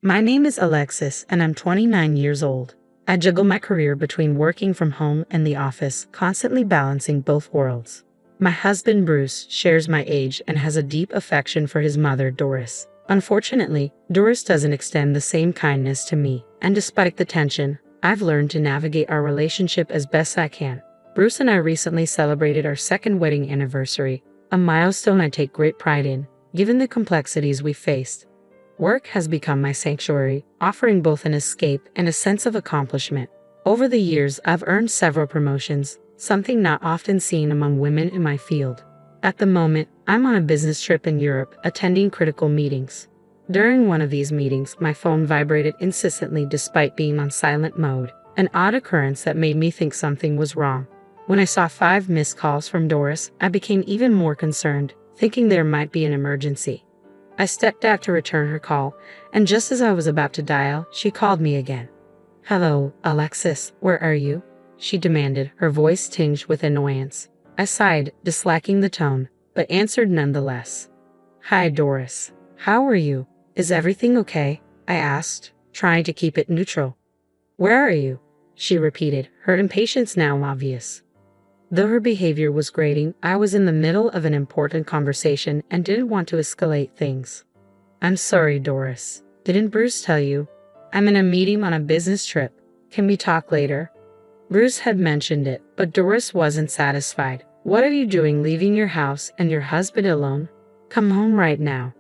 My name is Alexis, and I'm 29 years old. I juggle my career between working from home and the office, constantly balancing both worlds. My husband Bruce shares my age and has a deep affection for his mother, Doris. Unfortunately, Doris doesn't extend the same kindness to me, and despite the tension, I've learned to navigate our relationship as best I can. Bruce and I recently celebrated our second wedding anniversary, a milestone I take great pride in, given the complexities we faced. Work has become my sanctuary, offering both an escape and a sense of accomplishment. Over the years, I've earned several promotions, something not often seen among women in my field. At the moment, I'm on a business trip in Europe, attending critical meetings. During one of these meetings, my phone vibrated incessantly despite being on silent mode, an odd occurrence that made me think something was wrong. When I saw 5 missed calls from Doris, I became even more concerned, thinking there might be an emergency. I stepped out to return her call, and just as I was about to dial, she called me again. "Hello, Alexis, where are you?" she demanded, her voice tinged with annoyance. I sighed, disliking the tone, but answered nonetheless. "Hi, Doris. How are you? Is everything okay?" I asked, trying to keep it neutral. "Where are you?" she repeated, her impatience now obvious. Though her behavior was grating, I was in the middle of an important conversation and didn't want to escalate things. "I'm sorry, Doris. Didn't Bruce tell you? I'm in a meeting on a business trip. Can we talk later?" Bruce had mentioned it, but Doris wasn't satisfied. "What are you doing leaving your house and your husband alone? Come home right now."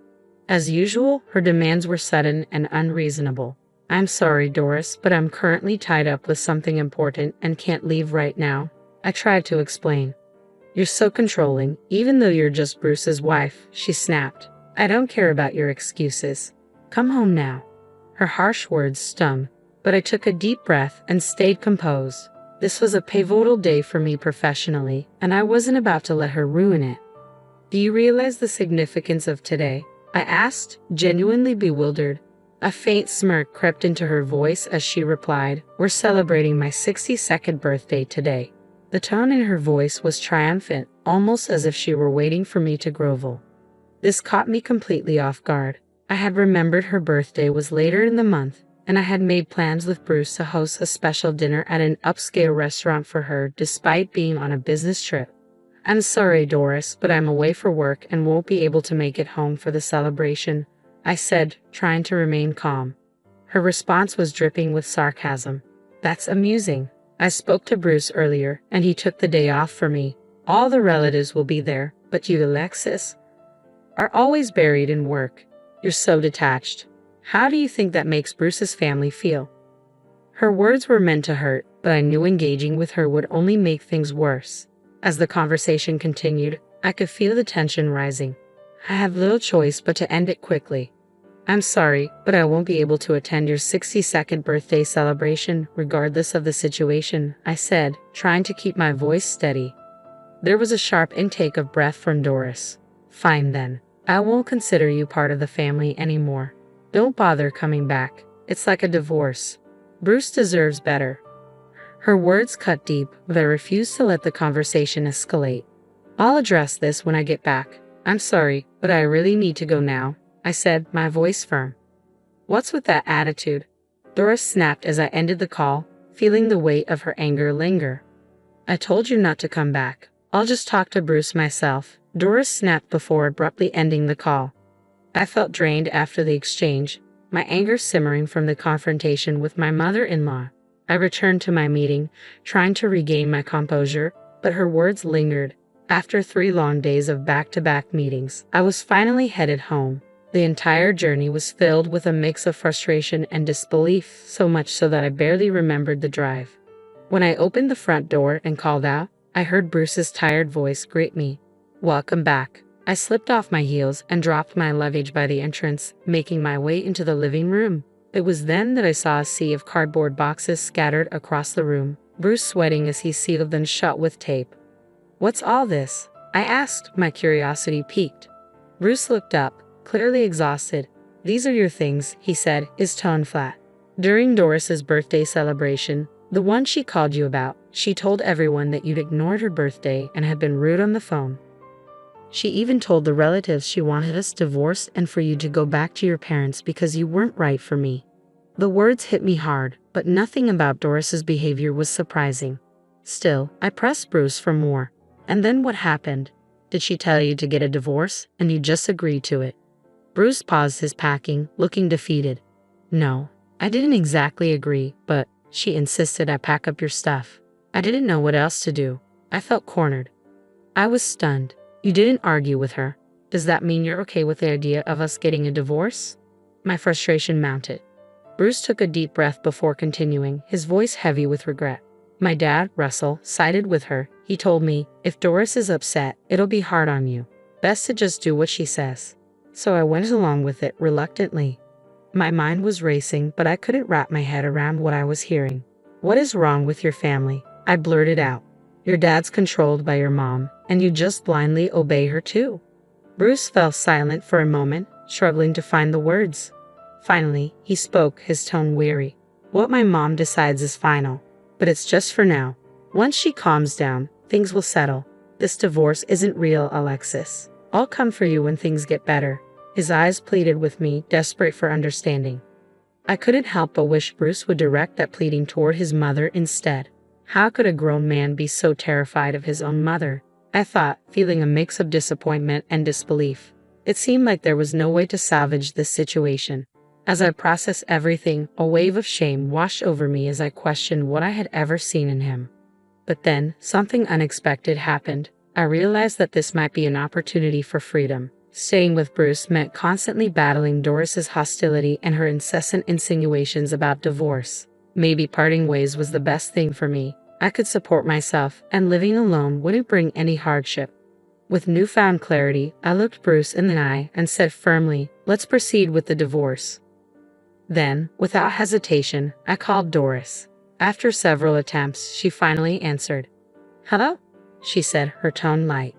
As usual, her demands were sudden and unreasonable. "I'm sorry, Doris, but I'm currently tied up with something important and can't leave right now," I tried to explain. "You're so controlling, even though you're just Bruce's wife," she snapped. "I don't care about your excuses. Come home now." Her harsh words stung, but I took a deep breath and stayed composed. This was a pivotal day for me professionally, and I wasn't about to let her ruin it. "Do you realize the significance of today?" I asked, genuinely bewildered. A faint smirk crept into her voice as she replied, "We're celebrating my 62nd birthday today." The tone in her voice was triumphant, almost as if she were waiting for me to grovel. This caught me completely off guard. I had remembered her birthday was later in the month, and I had made plans with Bruce to host a special dinner at an upscale restaurant for her despite being on a business trip. "I'm sorry, Doris, but I'm away for work and won't be able to make it home for the celebration," I said, trying to remain calm. Her response was dripping with sarcasm. "That's amusing. I spoke to Bruce earlier, and he took the day off for me. All the relatives will be there, but you, Alexis, are always buried in work. You're so detached. How do you think that makes Bruce's family feel?" Her words were meant to hurt, but I knew engaging with her would only make things worse. As the conversation continued, I could feel the tension rising. I have little choice but to end it quickly. "I'm sorry, but I won't be able to attend your 62nd birthday celebration, regardless of the situation," I said, trying to keep my voice steady. There was a sharp intake of breath from Doris. "Fine then. I won't consider you part of the family anymore. Don't bother coming back. It's like a divorce. Bruce deserves better." Her words cut deep, but I refused to let the conversation escalate. "I'll address this when I get back. I'm sorry, but I really need to go now," I said, my voice firm. "What's with that attitude?" Doris snapped as I ended the call, feeling the weight of her anger linger. "I told you not to come back. I'll just talk to Bruce myself," Doris snapped before abruptly ending the call. I felt drained after the exchange, my anger simmering from the confrontation with my mother-in-law. I returned to my meeting, trying to regain my composure, but her words lingered. After 3 long days of back-to-back meetings, I was finally headed home. The entire journey was filled with a mix of frustration and disbelief, so much so that I barely remembered the drive. When I opened the front door and called out, I heard Bruce's tired voice greet me. "Welcome back." I slipped off my heels and dropped my luggage by the entrance, making my way into the living room. It was then that I saw a sea of cardboard boxes scattered across the room, Bruce sweating as he sealed them shut with tape. "What's all this?" I asked, my curiosity piqued. Bruce looked up, clearly exhausted. "These are your things," he said, his tone flat. "During Doris's birthday celebration, the one she called you about, she told everyone that you'd ignored her birthday and had been rude on the phone. She even told the relatives she wanted us divorced and for you to go back to your parents because you weren't right for me. The words hit me hard, but nothing about Doris's behavior was surprising. Still, I pressed Bruce for more. And then what happened? Did she tell you to get a divorce, and you just agreed to it? Bruce paused his packing, looking defeated. No, I didn't exactly agree, but she insisted I pack up your stuff. I didn't know what else to do. I felt cornered. I was stunned. You didn't argue with her. Does that mean you're okay with the idea of us getting a divorce? My frustration mounted. Bruce took a deep breath before continuing, his voice heavy with regret. My dad, Russell, sided with her. He told me, if Doris is upset, it'll be hard on you. Best to just do what she says. So I went along with it reluctantly. My mind was racing, but I couldn't wrap my head around what I was hearing. What is wrong with your family? I blurted out. Your dad's controlled by your mom, and you just blindly obey her too. Bruce fell silent for a moment, struggling to find the words. Finally, he spoke, his tone weary. What my mom decides is final, but it's just for now. Once she calms down, things will settle. This divorce isn't real, Alexis. I'll come for you when things get better. His eyes pleaded with me, desperate for understanding. I couldn't help but wish Bruce would direct that pleading toward his mother instead. How could a grown man be so terrified of his own mother? I thought, feeling a mix of disappointment and disbelief. It seemed like there was no way to salvage this situation. As I processed everything, a wave of shame washed over me as I questioned what I had ever seen in him. But then, something unexpected happened. I realized that this might be an opportunity for freedom. Staying with Bruce meant constantly battling Doris's hostility and her incessant insinuations about divorce. Maybe parting ways was the best thing for me. I could support myself, and living alone wouldn't bring any hardship. With newfound clarity, I looked Bruce in the eye and said firmly, let's proceed with the divorce. Then, without hesitation, I called Doris. After several attempts, she finally answered. Hello? She said, her tone light.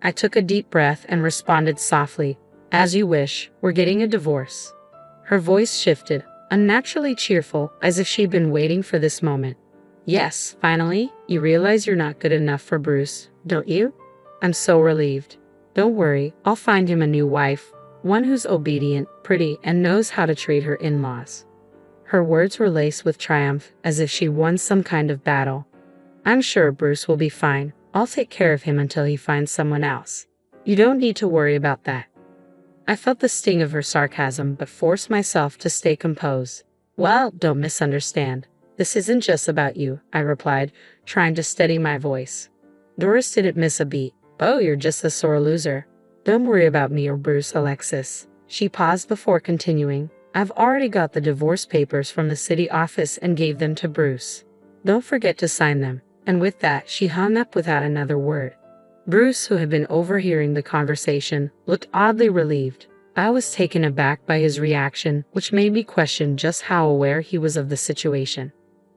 I took a deep breath and responded softly, as you wish, we're getting a divorce. Her voice shifted, unnaturally cheerful, as if she'd been waiting for this moment. Yes, finally, you realize you're not good enough for Bruce, don't you? I'm so relieved. Don't worry, I'll find him a new wife, one who's obedient, pretty, and knows how to treat her in-laws. Her words were laced with triumph, as if she won some kind of battle. I'm sure Bruce will be fine. I'll take care of him until he finds someone else. You don't need to worry about that. I felt the sting of her sarcasm, but forced myself to stay composed. Well, don't misunderstand. This isn't just about you, I replied, trying to steady my voice. Doris didn't miss a beat. Oh, you're just a sore loser. Don't worry about me or Bruce, Alexis. She paused before continuing. I've already got the divorce papers from the city office and gave them to Bruce. Don't forget to sign them. And with that, she hung up without another word. Bruce, who had been overhearing the conversation, looked oddly relieved. I was taken aback by his reaction, which made me question just how aware he was of the situation.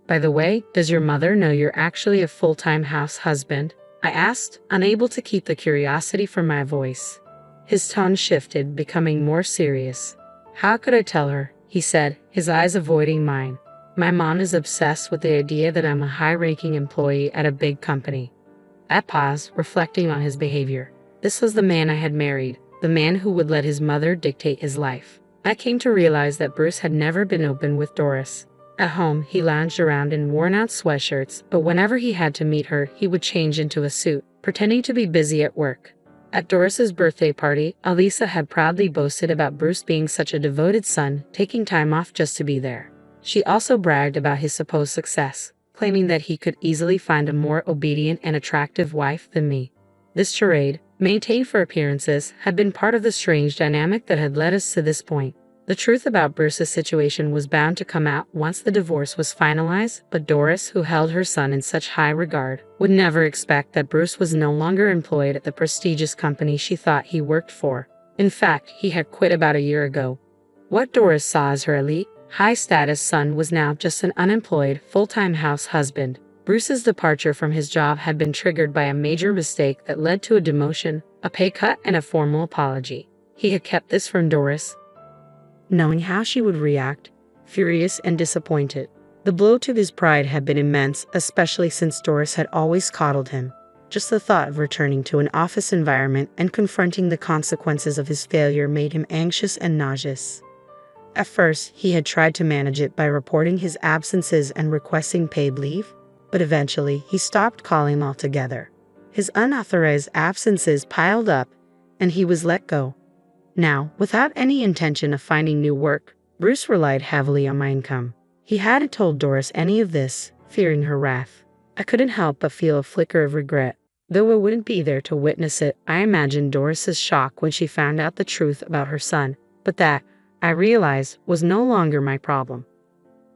By the way, does your mother know you're actually a full-time house husband? I asked, unable to keep the curiosity from my voice. His tone shifted, becoming more serious. How could I tell her? He said, his eyes avoiding mine. My mom is obsessed with the idea that I'm a high-ranking employee at a big company. I paused, reflecting on his behavior. This was the man I had married, the man who would let his mother dictate his life. I came to realize that Bruce had never been open with Doris. At home, he lounged around in worn-out sweatshirts, but whenever he had to meet her, he would change into a suit, pretending to be busy at work. At Doris's birthday party, Alisa had proudly boasted about Bruce being such a devoted son, taking time off just to be there. She also bragged about his supposed success, claiming that he could easily find a more obedient and attractive wife than me. This charade, maintained for appearances, had been part of the strange dynamic that had led us to this point. The truth about Bruce's situation was bound to come out once the divorce was finalized, but Doris, who held her son in such high regard, would never expect that Bruce was no longer employed at the prestigious company she thought he worked for. In fact, he had quit about a year ago. What Doris saw as her elite, high-status son was now just an unemployed, full-time house husband. Bruce's departure from his job had been triggered by a major mistake that led to a demotion, a pay cut, and a formal apology. He had kept this from Doris, knowing how she would react, furious and disappointed. The blow to his pride had been immense, especially since Doris had always coddled him. Just the thought of returning to an office environment and confronting the consequences of his failure made him anxious and nauseous. At first, he had tried to manage it by reporting his absences and requesting paid leave, but eventually he stopped calling altogether. His unauthorized absences piled up, and he was let go. Now, without any intention of finding new work, Bruce relied heavily on my income. He hadn't told Doris any of this, fearing her wrath. I couldn't help but feel a flicker of regret. Though I wouldn't be there to witness it, I imagined Doris's shock when she found out the truth about her son, but that, I realized, was no longer my problem.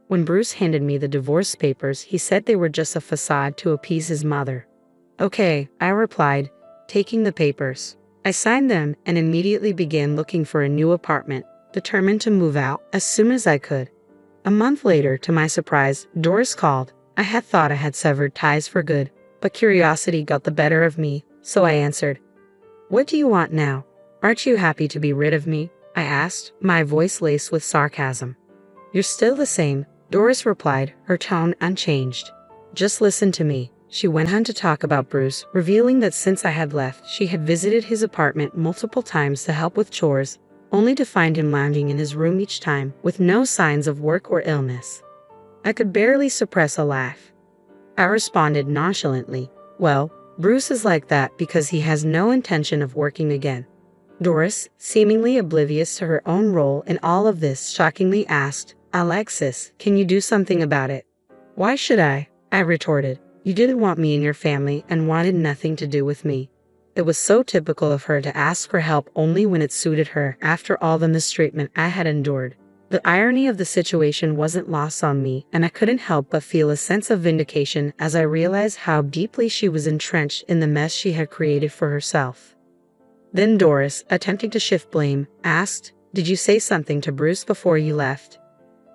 When Bruce handed me the divorce papers, he said they were just a facade to appease his mother. "Okay," I replied, taking the papers. I signed them and immediately began looking for a new apartment, determined to move out as soon as I could. A month later, to my surprise, Doris called. I had thought I had severed ties for good, but curiosity got the better of me, so I answered. "What do you want now? Aren't you happy to be rid of me?" I asked, my voice laced with sarcasm. "You're still the same," Doris replied, her tone unchanged. "Just listen to me." She went on to talk about Bruce, revealing that since I had left, she had visited his apartment multiple times to help with chores, only to find him lounging in his room each time, with no signs of work or illness. I could barely suppress a laugh. I responded nonchalantly, "Well, Bruce is like that because he has no intention of working again." Doris, seemingly oblivious to her own role in all of this, shockingly asked, "Alexis, can you do something about it?" "Why should I?" I retorted. "You didn't want me in your family and wanted nothing to do with me." It was so typical of her to ask for help only when it suited her after all the mistreatment I had endured. The irony of the situation wasn't lost on me, and I couldn't help but feel a sense of vindication as I realized how deeply she was entrenched in the mess she had created for herself. Then Doris, attempting to shift blame, asked, "Did you say something to Bruce before you left?"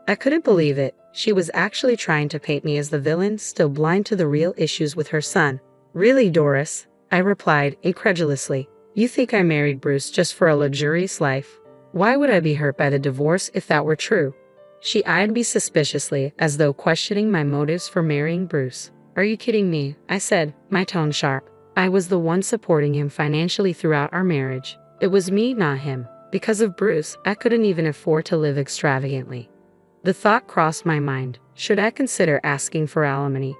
I couldn't believe it. She was actually trying to paint me as the villain, still blind to the real issues with her son. "Really, Doris?" I replied, incredulously. "You think I married Bruce just for a luxurious life? Why would I be hurt by the divorce if that were true?" She eyed me suspiciously, as though questioning my motives for marrying Bruce. "Are you kidding me?" I said, my tone sharp. "I was the one supporting him financially throughout our marriage. It was me, not him. Because of Bruce, I couldn't even afford to live extravagantly." The thought crossed my mind. Should I consider asking for alimony?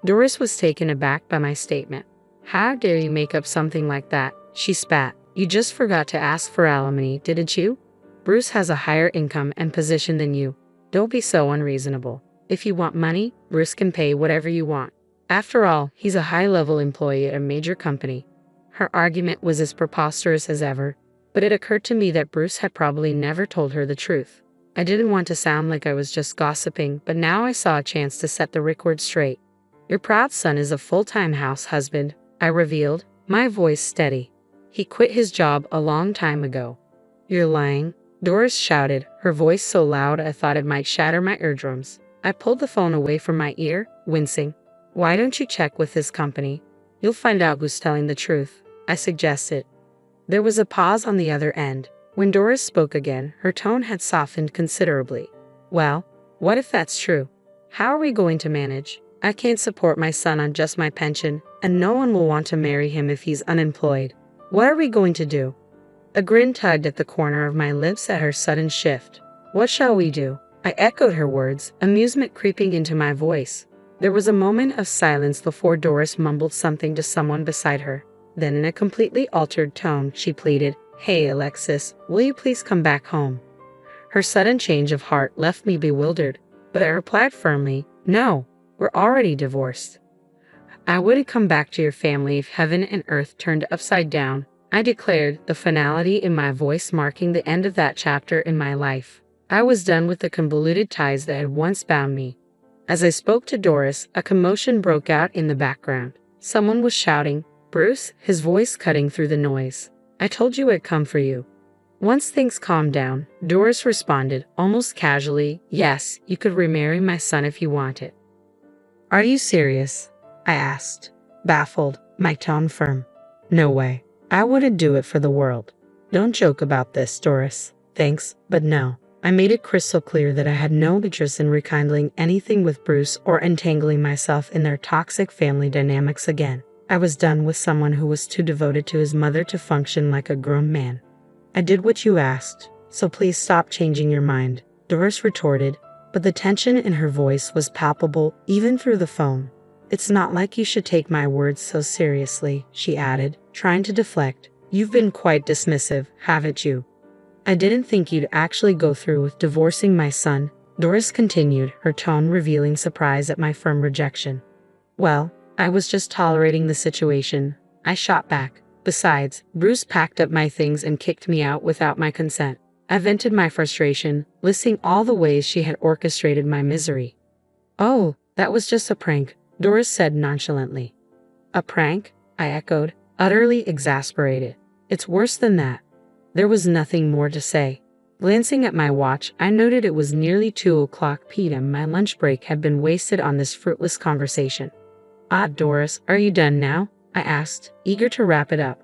Doris was taken aback by my statement. "How dare you make up something like that?" she spat. "You just forgot to ask for alimony, didn't you? Bruce has a higher income and position than you. Don't be so unreasonable. If you want money, Bruce can pay whatever you want. After all, he's a high-level employee at a major company." Her argument was as preposterous as ever, but it occurred to me that Bruce had probably never told her the truth. I didn't want to sound like I was just gossiping, but now I saw a chance to set the record straight. "Your proud son is a full-time house husband," I revealed, my voice steady. "He quit his job a long time ago." "You're lying," Doris shouted, her voice so loud I thought it might shatter my eardrums. I pulled the phone away from my ear, wincing. "Why don't you check with his company? You'll find out who's telling the truth," I suggested. There was a pause on the other end. When Doris spoke again, her tone had softened considerably. "Well, what if that's true? How are we going to manage? I can't support my son on just my pension, and no one will want to marry him if he's unemployed. What are we going to do?" A grin tugged at the corner of my lips at her sudden shift. "What shall we do?" I echoed her words, amusement creeping into my voice. There was a moment of silence before Doris mumbled something to someone beside her. Then in a completely altered tone, she pleaded, "Hey, Alexis, will you please come back home?" Her sudden change of heart left me bewildered, but I replied firmly, "No, we're already divorced." "I wouldn't come back to your family if heaven and earth turned upside down," I declared, the finality in my voice marking the end of that chapter in my life. I was done with the convoluted ties that had once bound me. As I spoke to Doris, a commotion broke out in the background. Someone was shouting, "Bruce," his voice cutting through the noise. "I told you I'd come for you." Once things calmed down, Doris responded, almost casually, "Yes, you could remarry my son if you wanted." "Are you serious?" I asked, baffled, my tone firm. "No way. I wouldn't do it for the world." "Don't joke about this, Doris. Thanks, but no." I made it crystal clear that I had no interest in rekindling anything with Bruce or entangling myself in their toxic family dynamics again. I was done with someone who was too devoted to his mother to function like a grown man. I did what you asked, so please stop changing your mind, Doris retorted, but the tension in her voice was palpable even through the phone. It's not like you should take my words so seriously, she added, trying to deflect. You've been quite dismissive, haven't you? I didn't think you'd actually go through with divorcing my son, Doris continued, her tone revealing surprise at my firm rejection. Well, I was just tolerating the situation, I shot back. Besides, Bruce packed up my things and kicked me out without my consent. I vented my frustration, listing all the ways she had orchestrated my misery. Oh, that was just a prank, Doris said nonchalantly. A prank? I echoed, utterly exasperated. It's worse than that. There was nothing more to say. Glancing at my watch, I noted it was nearly 2:00 p.m. My lunch break had been wasted on this fruitless conversation. Doris, are you done now? I asked, eager to wrap it up.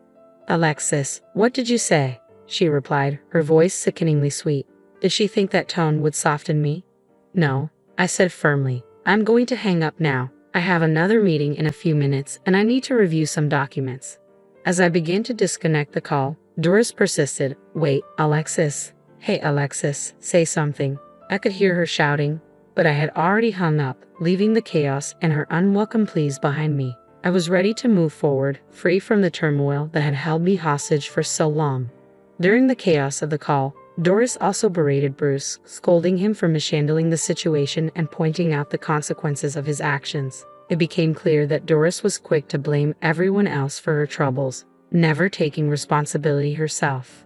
Alexis, what did you say? She replied, her voice sickeningly sweet. Did she think that tone would soften me? No, I said firmly. I'm going to hang up now. I have another meeting in a few minutes and I need to review some documents. As I began to disconnect the call, Doris persisted. Wait, Alexis. Hey Alexis, say something. I could hear her shouting, but I had already hung up, leaving the chaos and her unwelcome pleas behind me. I was ready to move forward, free from the turmoil that had held me hostage for so long. During the chaos of the call, Doris also berated Bruce, scolding him for mishandling the situation and pointing out the consequences of his actions. It became clear that Doris was quick to blame everyone else for her troubles, never taking responsibility herself.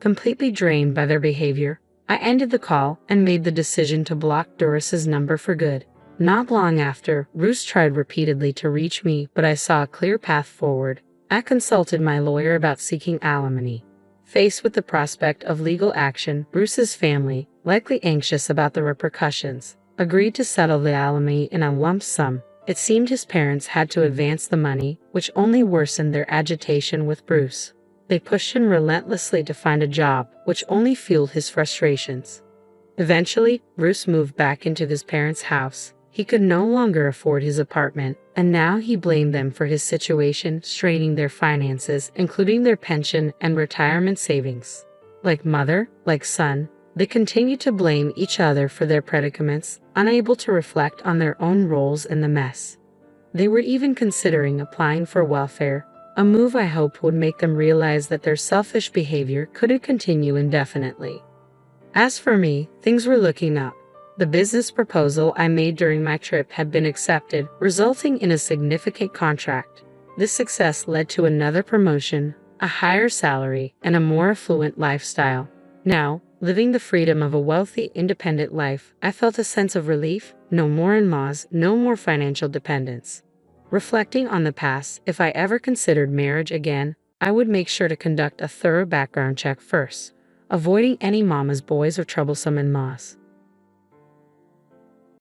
Completely drained by their behavior, I ended the call and made the decision to block Doris's number for good. Not long after, Bruce tried repeatedly to reach me, but I saw a clear path forward. I consulted my lawyer about seeking alimony. Faced with the prospect of legal action, Bruce's family, likely anxious about the repercussions, agreed to settle the alimony in a lump sum. It seemed his parents had to advance the money, which only worsened their agitation with Bruce. They pushed him relentlessly to find a job, which only fueled his frustrations. Eventually, Bruce moved back into his parents' house. He could no longer afford his apartment, and now he blamed them for his situation, straining their finances, including their pension and retirement savings. Like mother, like son, they continued to blame each other for their predicaments, unable to reflect on their own roles in the mess. They were even considering applying for welfare, a move I hoped would make them realize that their selfish behavior couldn't continue indefinitely. As for me, things were looking up. The business proposal I made during my trip had been accepted, resulting in a significant contract. This success led to another promotion, a higher salary, and a more affluent lifestyle. Now, living the freedom of a wealthy, independent life, I felt a sense of relief. No more in-laws, no more financial dependence. Reflecting on the past, if I ever considered marriage again, I would make sure to conduct a thorough background check first, avoiding any mama's boys or troublesome in-laws.